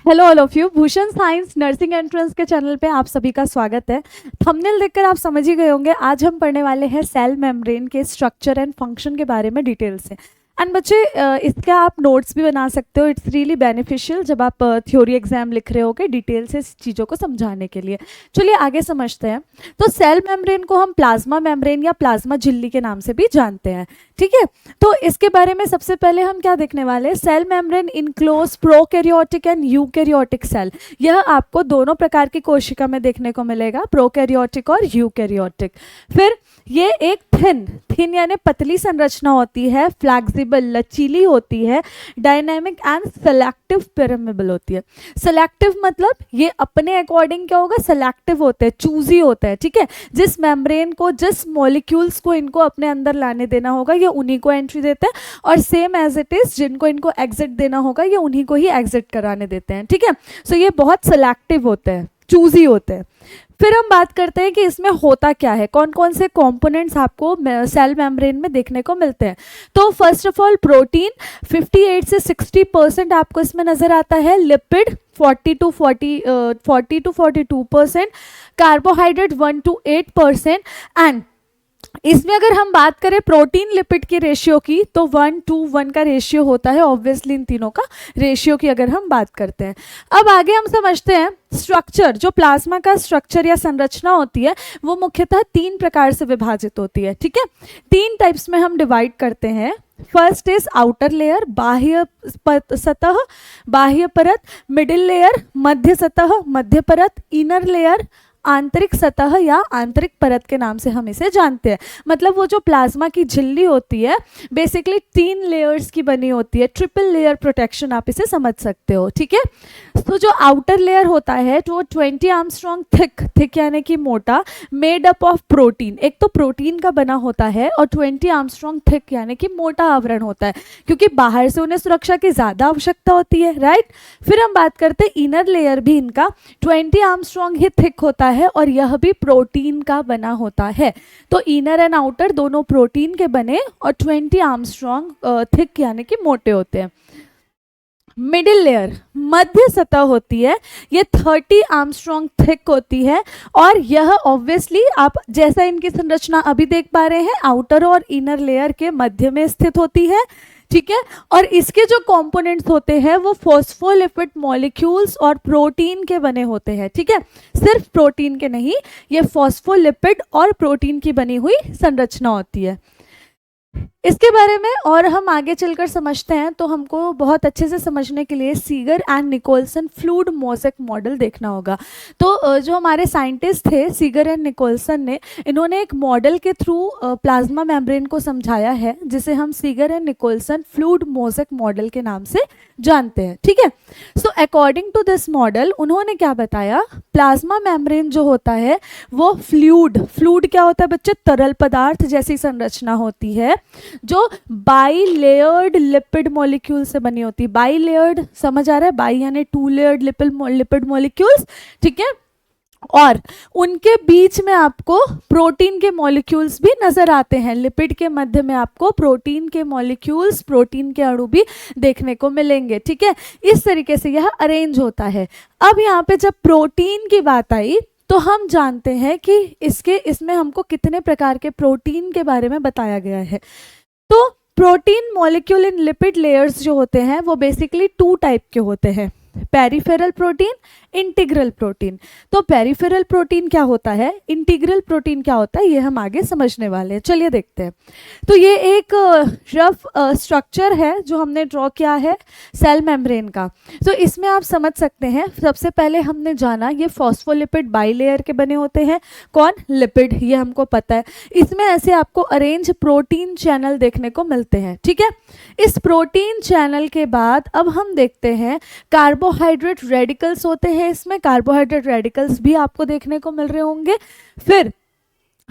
Hello all of you. Bhushan science nursing entrance के channel पे आप सभी का स्वागत है। थंबनेल देखकर आप समझ ही गए होंगे, आज हम पढ़ने वाले हैं सेल मेम्ब्रेन के स्ट्रक्चर एंड फंक्शन के बारे में डिटेल से। एंड बच्चे इसका आप नोट्स भी बना सकते हो। इट्स रियली बेनिफिशियल जब आप थ्योरी एग्जाम लिख रहे होगे डिटेल से इस चीज़ों को समझाने के लिए। चलिए आगे समझते हैं। तो सेल मेम्ब्रेन को हम प्लाज्मा मेम्ब्रेन या प्लाज्मा झिल्ली के नाम से भी जानते हैं, ठीक है। तो इसके बारे में सबसे पहले हम क्या देखने वाले हैं, cell membrane enclose prokaryotic and eukaryotic cell. यह आपको दोनों प्रकार की कोशिका में देखने को मिलेगा, प्रोकैरियोटिक और यूकैरियोटिक। फिर ये एक थिन यानी पतली संरचना होती है, फ्लैक्सिबल लचीली होती है, डायनामिक एंड सेलेक्टिव पेरमेबल होती है। सेलेक्टिव मतलब ये अपने अकॉर्डिंग क्या होगा, सेलेक्टिव होते हैं, चूजी होते हैं, ठीक है। जिस मेम्ब्रेन को, जिस मॉलिक्यूल्स को इनको अपने अंदर लाने देना होगा ये उन्हीं को एंट्री देते हैं, और सेम एज इट इज जिनको इनको एग्जिट देना होगा ये उन्हीं को ही एग्जिट कराने देते हैं, ठीक है। सो ये बहुत सेलेक्टिव होते हैं, चूजी होते हैं। फिर हम बात करते हैं कि इसमें होता क्या है, कौन कौन से कंपोनेंट्स आपको सेल मेम्ब्रेन में देखने को मिलते हैं। तो फर्स्ट ऑफ ऑल प्रोटीन 58 से 60% आपको इसमें नजर आता है, lipid 40 to 42%, carbohydrate 1 to 8%। And इसमें अगर हम बात करें प्रोटीन लिपिड की रेशियो की तो 1:1 का रेशियो होता है, ऑब्वियसली इन तीनों का रेशियो की अगर हम बात करते हैं। अब आगे हम समझते हैं स्ट्रक्चर। जो प्लाज्मा का स्ट्रक्चर या संरचना होती है वो मुख्यतः 3 प्रकार से विभाजित होती है, ठीक है। 3 टाइप्स में हम डिवाइड करते हैं। फर्स्ट इज आउटर लेयर, बाह्य सतह, बाह्य परत, मिडिल लेयर, मध्य सतह, मध्य परत, इनर लेयर, आंतरिक सतह या आंतरिक परत के नाम से हम इसे जानते हैं। मतलब वो जो प्लाज्मा की झिल्ली होती है बेसिकली 3 लेयर्स की बनी होती है, ट्रिपल लेयर प्रोटेक्शन आप इसे समझ सकते हो, ठीक है। तो जो आउटर लेयर होता है तो 20 आर्मस्ट्रॉन्ग थिक यानी कि मोटा, मेड अप ऑफ प्रोटीन, एक तो प्रोटीन का बना होता है और 20 आर्मस्ट्रॉन्ग थिक यानी कि मोटा आवरण होता है, क्योंकि बाहर से उन्हें सुरक्षा की ज़्यादा आवश्यकता होती है, राइट। फिर हम बात करते हैं इनर लेयर भी इनका 20 आर्मस्ट्रॉन्ग ही थिक होता है और यह भी प्रोटीन का बना होता है। तो इनर एंड आउटर दोनों प्रोटीन के बने और 20 आर्मस्ट्रॉन्ग थिक यानी कि मोटे होते हैं। मिडिल लेयर मध्य सतह होती है, ये 30 आर्मस्ट्रॉन्ग थिक होती है और यह ऑब्वियसली आप जैसा इनकी संरचना अभी देख पा रहे हैं आउटर और इनर लेयर के मध्य में स्थित होती है, ठीक है। और इसके जो कंपोनेंट्स होते हैं वो फॉस्फोलिपिड मॉलिक्यूल्स और प्रोटीन के बने होते हैं, ठीक है। सिर्फ प्रोटीन के नहीं, ये फॉस्फोलिपिड और प्रोटीन की बनी हुई संरचना होती है। इसके बारे में और हम आगे चलकर समझते हैं तो हमको बहुत अच्छे से समझने के लिए Seager and Nicolson fluid mosaic model देखना होगा। तो जो हमारे साइंटिस्ट थे सीगर एंड निकोलसन ने, इन्होंने एक मॉडल के थ्रू प्लाज्मा मेम्ब्रेन को समझाया है जिसे हम Seager and Nicolson fluid mosaic model के नाम से जानते हैं, ठीक है। So according to this model उन्होंने क्या बताया, प्लाज्मा मेम्ब्रेन जो होता है वो फ्लूइड क्या होता है बच्चे, तरल पदार्थ जैसी संरचना होती है जो बाई लेयर्ड लिपिड मॉलिक्यूल से बनी होती है। बाई लेयर्ड समझ आ रहा है, बाई यानी 2 लेयर्ड लिपिड मॉलिक्यूल्स, ठीक है। और उनके बीच में आपको प्रोटीन के मॉलिक्यूल्स भी नजर आते हैं। लिपिड के मध्य में आपको प्रोटीन के मॉलिक्यूल्स, प्रोटीन के अणु भी देखने को मिलेंगे, ठीक है। इस तरीके से यह अरेंज होता है। अब यहाँ पे जब प्रोटीन की बात आई तो हम जानते हैं कि इसमें हमको कितने प्रकार के प्रोटीन के बारे में बताया गया है। तो protein molecule in lipid layers जो होते हैं वो बेसिकली 2 टाइप के होते हैं, पेरिफेरल प्रोटीन, इंटीग्रल प्रोटीन। तो पेरिफेरल प्रोटीन क्या होता है, इंटीग्रल प्रोटीन क्या होता है, ये हम आगे समझने वाले हैं। चलिए देखते हैं। तो ये एक रफ स्ट्रक्चर है जो हमने ड्रॉ किया है सेल मेम्ब्रेन का। तो इसमें आप समझ सकते हैं, सबसे पहले हमने जाना ये फॉस्फोलिपिड बाईलेयर के बने होते हैं। कौन, लिपिड, ये हमको पता है। इसमें ऐसे आपको अरेंज प्रोटीन चैनल देखने को मिलते हैं, ठीक है। इस प्रोटीन चैनल के बाद अब हम देखते हैं कार्बोहाइड्रेट रेडिकल्स होते हैं। इसमें कार्बोहाइड्रेट रेडिकल्स भी आपको देखने को मिल रहे होंगे। फिर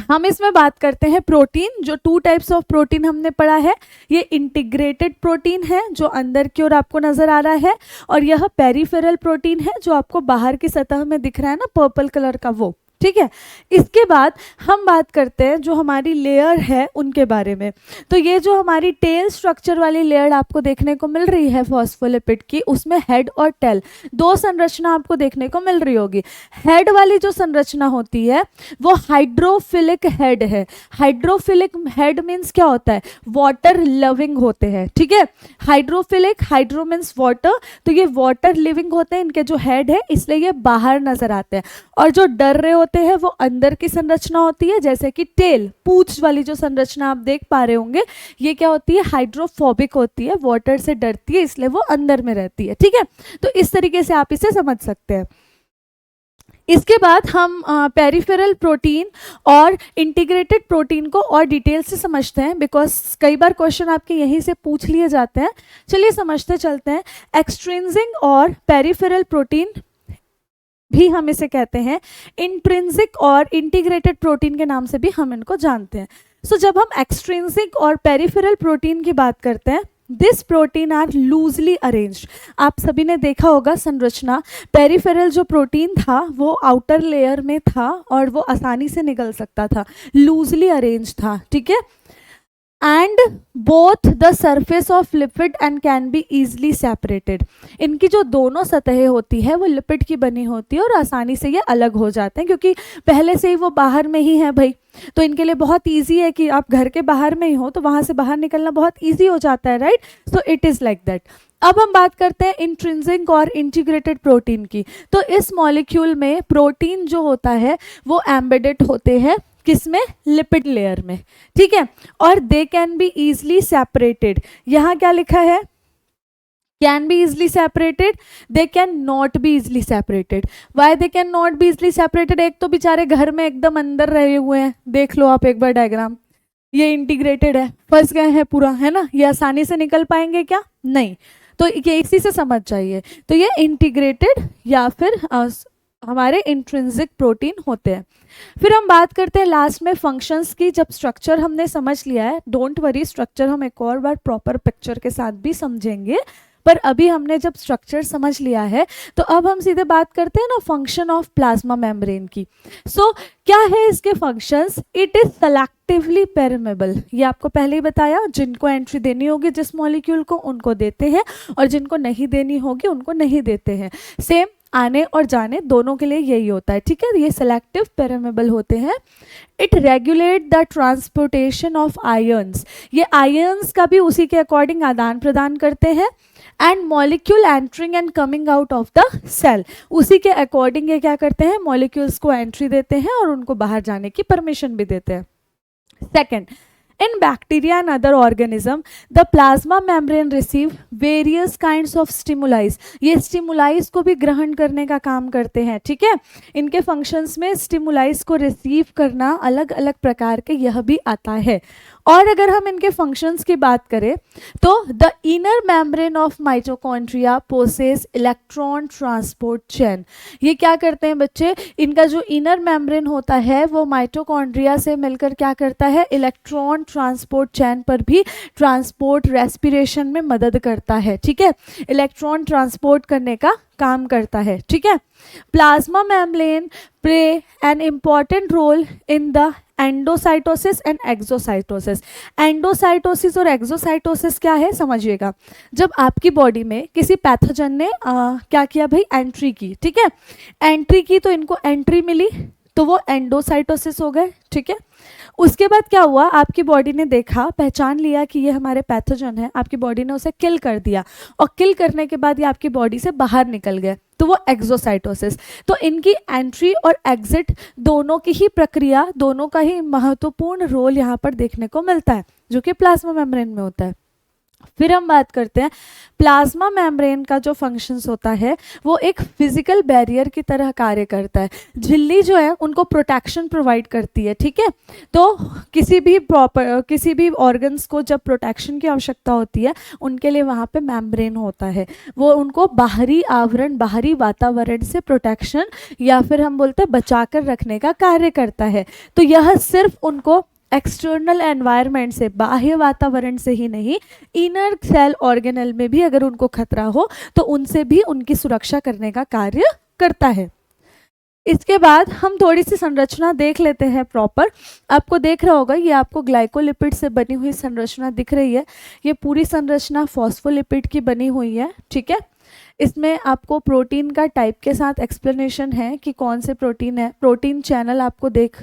हम इसमें बात करते हैं प्रोटीन, जो 2 टाइप्स ऑफ प्रोटीन हमने पढ़ा है। ये इंटीग्रेटेड प्रोटीन है जो अंदर की ओर आपको नजर आ रहा है, और यह पेरिफेरल प्रोटीन है जो आपको बाहर की सतह में दिख रहा है ना पर्पल कलर का, वो, ठीक है। इसके बाद हम बात करते हैं जो हमारी लेयर है उनके बारे में। तो ये जो हमारी टेल स्ट्रक्चर वाली लेयर आपको देखने को मिल रही है फॉस्फोलिपिड की, उसमें हेड और टेल दो संरचना आपको देखने को मिल रही होगी। हेड वाली जो संरचना होती है वो हाइड्रोफिलिक हेड है। हाइड्रोफिलिक हेड मीन्स क्या होता है, वाटर लविंग होते हैं, ठीक है। हाइड्रोफिलिक, हाइड्रो मीन्स वाटर, तो ये वाटर लिविंग होते हैं इनके जो हेड है, इसलिए ये बाहर नजर आते हैं। और जो डर रहे होते हैं वो अंदर की संरचना होती है, जैसे कि टेल, पूंछ वाली जो संरचना आप देख पा रहे होंगे, ये क्या होती है, हाइड्रोफोबिक होती है, वाटर से डरती है, इसलिए वो अंदर में रहती है, ठीक है। तो इस तरीके से आप इसे समझ सकते हैं। इसके बाद हम पेरिफेरल प्रोटीन और इंटीग्रेटेड प्रोटीन को और डिटेल से समझते हैं, बिकॉज कई बार क्वेश्चन आपके यहीं से पूछ लिए जाते हैं। चलिए समझते चलते हैं। एक्सट्रिंसिक और पेरिफेरल प्रोटीन भी हम इसे कहते हैं, इंट्रिंसिक और इंटीग्रेटेड प्रोटीन के नाम से भी हम इनको जानते हैं। सो जब हम एक्सट्रिंसिक और पेरिफेरल प्रोटीन की बात करते हैं, this protein are loosely arranged. आप सभी ने देखा होगा संरचना, पेरिफेरल जो प्रोटीन था वो आउटर लेयर में था और वो आसानी से निकल सकता था, लूजली अरेंज था, ठीक है। And both the surface of lipid and can be easily separated. इनकी जो दोनों सतहें होती है वो लिपिड की बनी होती है और आसानी से ये अलग हो जाते हैं, क्योंकि पहले से ही वो बाहर में ही है भाई, तो इनके लिए बहुत ईजी है कि आप घर के बाहर में ही हो तो वहाँ से बाहर निकलना बहुत ईजी हो जाता है, right. So it is like that. अब हम बात करते हैं इंट्रिंसिक और इंटीग्रेटेड प्रोटीन की। तो इस मॉलिक्यूल में प्रोटीन जो होता है वो एम्बेडेड होते हैं किसमें, लिपिड लेयर में, ठीक है। और they can be easily separated. यहाँ क्या लिखा है, can be easily separated, they can not be easily separated. Why they can not be easily separated? एक तो बेचारे घर में एकदम अंदर रहे हुए हैं, देख लो आप एक बार डायग्राम, ये इंटीग्रेटेड है, फंस गए हैं पूरा, है ना। ये आसानी से निकल पाएंगे क्या? नहीं। तो ये इसी से समझ जाइए, तो ये इंटीग्रेटेड या फिर हमारे इंट्रिंसिक प्रोटीन होते हैं। फिर हम बात करते हैं लास्ट में फंक्शंस की। जब स्ट्रक्चर हमने समझ लिया है, डोंट वरी, स्ट्रक्चर हम एक और बार प्रॉपर पिक्चर के साथ भी समझेंगे, पर अभी हमने जब स्ट्रक्चर समझ लिया है तो अब हम सीधे बात करते हैं ना फंक्शन ऑफ प्लाज्मा मेम्ब्रेन की। सो क्या है इसके functions? It is selectively permeable. ये आपको पहले ही बताया, जिनको एंट्री देनी होगी जिस मॉलिक्यूल को उनको देते हैं और जिनको नहीं देनी होगी उनको नहीं देते हैं। सेम आने और जाने दोनों के लिए यही होता है, ठीक है। ये सेलेक्टिव पेरमेबल होते हैं। It regulate the transportation of ions. ये आयन्स का भी उसी के अकॉर्डिंग आदान प्रदान करते हैं। And molecule entering and coming out of the cell, उसी के अकॉर्डिंग ये क्या करते हैं, मॉलिक्यूल्स को एंट्री देते हैं और उनको बाहर जाने की परमिशन भी देते हैं। Second, in bacteria and other organism the plasma membrane receive various kinds of stimuli। ये stimuli को भी ग्रहण करने का काम करते हैं, ठीक है। इनके functions में stimuli को receive करना अलग अलग प्रकार के यह भी आता है। और अगर हम इनके फंक्शंस की बात करें तो the inner membrane of mitochondria possess electron transport chain. ये क्या करते हैं बच्चे, इनका जो इनर मेम्ब्रेन होता है वो माइटोकॉन्ड्रिया से मिलकर क्या करता है, इलेक्ट्रॉन ट्रांसपोर्ट चेन पर भी ट्रांसपोर्ट रेस्पिरेशन में मदद करता है, ठीक है। इलेक्ट्रॉन ट्रांसपोर्ट करने का काम करता है, ठीक है। Plasma membrane play an important role in the endocytosis and exocytosis. Endocytosis और एक्सोसाइटोसिस क्या है समझिएगा। जब आपकी बॉडी में किसी पैथोजन ने क्या किया भाई, एंट्री की, ठीक है। एंट्री की तो इनको एंट्री मिली तो वो एंडोसाइटोसिस हो गए, ठीक है। उसके बाद क्या हुआ, आपकी बॉडी ने देखा, पहचान लिया कि ये हमारे पैथोजन है, आपकी बॉडी ने उसे किल कर दिया और किल करने के बाद ये आपकी बॉडी से बाहर निकल गए, तो वो एक्सोसाइटोसिस। तो इनकी एंट्री और एग्जिट दोनों की ही प्रक्रिया, दोनों का ही महत्वपूर्ण रोल यहाँ पर देखने को मिलता है, जो कि प्लाज्मा मेम्ब्रेन में होता है। फिर हम बात करते हैं प्लाज्मा मेम्ब्रेन का जो फंक्शंस होता है वो एक फिजिकल बैरियर की तरह कार्य करता है। झिल्ली जो है उनको प्रोटेक्शन प्रोवाइड करती है, ठीक है। तो किसी भी ऑर्गन्स को जब प्रोटेक्शन की आवश्यकता होती है उनके लिए वहाँ पे मेम्ब्रेन होता है, वो उनको बाहरी आवरण, बाहरी वातावरण से प्रोटेक्शन या फिर हम बोलते हैं बचा कर रखने का कार्य करता है। तो यह सिर्फ उनको एक्सटर्नल एनवायरनमेंट से, बाह्य वातावरण से ही नहीं, इनर सेल ऑर्गेनल में भी अगर उनको खतरा हो तो उनसे भी उनकी सुरक्षा करने का कार्य करता है। इसके बाद हम थोड़ी सी संरचना देख लेते हैं प्रॉपर। आपको देख रहा होगा, ये आपको ग्लाइकोलिपिड से बनी हुई संरचना दिख रही है। ये पूरी संरचना फॉस्फोलिपिड की बनी हुई है, ठीक है। इसमें आपको प्रोटीन का टाइप के साथ एक्सप्लेनेशन है कि कौन से प्रोटीन है। प्रोटीन चैनल आप देख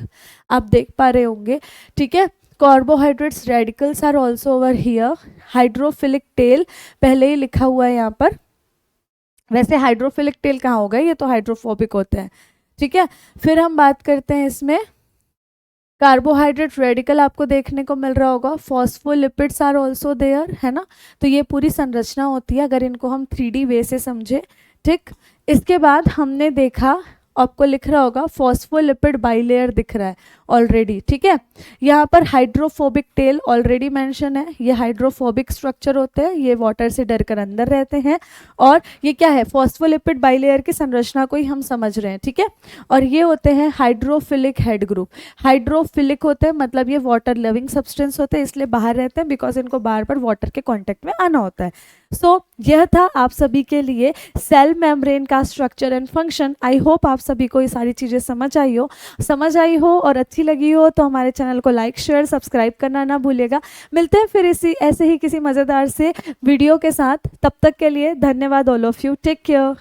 पा रहे होंगे, ठीक है। Carbohydrates radicals are also over here. Hydrophilic tail पहले ही लिखा हुआ है यहाँ पर। वैसे हाइड्रोफिलिक टेल कहाँ होगा, ये तो हाइड्रोफोबिक होते हैं, ठीक है। फिर हम बात करते हैं इसमें कार्बोहाइड्रेट रेडिकल आपको देखने को मिल रहा होगा। फॉस्फोलिपिड्स आर ऑल्सो देयर, है ना। तो ये पूरी संरचना होती है अगर इनको हम 3D वे से समझे, ठीक। इसके बाद हमने देखा, आपको लिख रहा होगा फॉस्फोलिपिड बाइलेयर दिख रहा है ऑलरेडी, ठीक है। यहाँ पर हाइड्रोफोबिक टेल ऑलरेडी मेंशन है। ये हाइड्रोफोबिक स्ट्रक्चर होते हैं, ये वाटर से डरकर अंदर रहते हैं। और ये क्या है, फॉस्फोलिपिड बाइलेयर की संरचना को ही हम समझ रहे हैं, ठीक है। और ये होते हैं हाइड्रोफिलिक हेड ग्रुप। हाइड्रोफिलिक होते हैं मतलब ये वाटर लविंग सब्सटेंस होते हैं, इसलिए बाहर रहते हैं बिकॉज इनको बार बार वाटर के कॉन्टेक्ट में आना होता है। सो यह था आप सभी के लिए सेल मेम्ब्रेन का structure and function. I hope आप सभी को ये सारी चीज़ें समझ आई हो और अच्छी लगी हो तो हमारे चैनल को लाइक शेयर सब्सक्राइब करना ना भूलिएगा। मिलते हैं फिर ऐसे ही किसी मज़ेदार से वीडियो के साथ। तब तक के लिए धन्यवाद all of you. Take care.